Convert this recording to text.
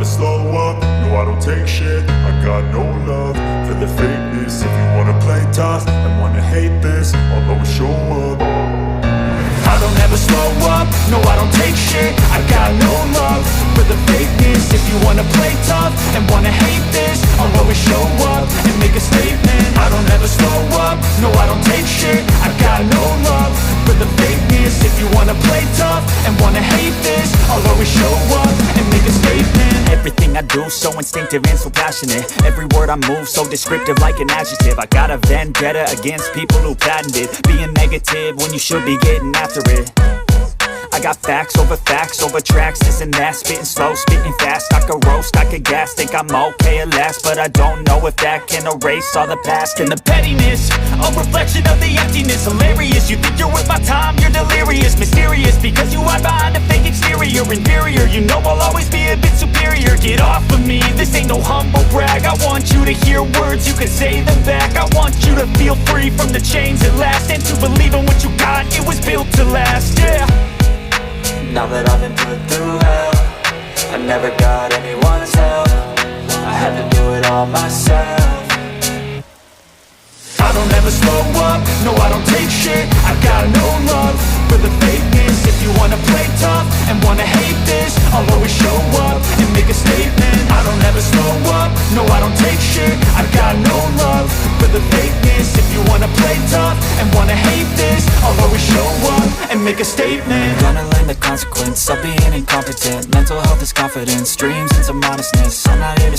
never slow up, no I don't take shit. I got no love for the fakeness. If you wanna play tough and wanna hate this, I'll always show up. I don't ever slow up, no I don't take shit. I got no love for the fakeness. If you wanna play tough and wanna hate this, I'll always show up and make a statement. I don't ever slow up, no I don't take shit. I got no love for the fakeness. If you wanna play tough and wanna hate this, I'll always show up and make a statement. Everything I do so instinctive and so passionate. Every word I move so descriptive like an adjective. I got a vendetta against people who patented being negative when you should be getting after it. I got facts over tracks, this and that. Spitting slow, spitting fast. I could roast, I could gas. Think I'm okay at last, but I don't know if that can erase all the past. And the pettiness, a reflection of the emptiness. Hilarious, you think you're worth my time, you're delirious. Mysterious, because you hide behind a fake exterior. Inferior, you know I'll always be a bit superior. Get off of me, this ain't no humble brag. I want you to hear words, you can say them back. I want you to feel free from the chains at last, and to believe in what you got, it was built to last, yeah. Now that I've been put through hell, I never got anyone's help. I had to do it all myself. I don't ever slow up, no I don't take shit. I got no love for the fakeness. If you wanna play tough and wanna hate this, I'll always show up and make a statement. I don't ever slow up, no I don't take shit. I got no love for the fakeness. If you wanna play tough and wanna hate this, I'll always show up and make a statement. Gonna learn the consequence of being incompetent. Mental health is confidence, dreams into modestness. I'm not here to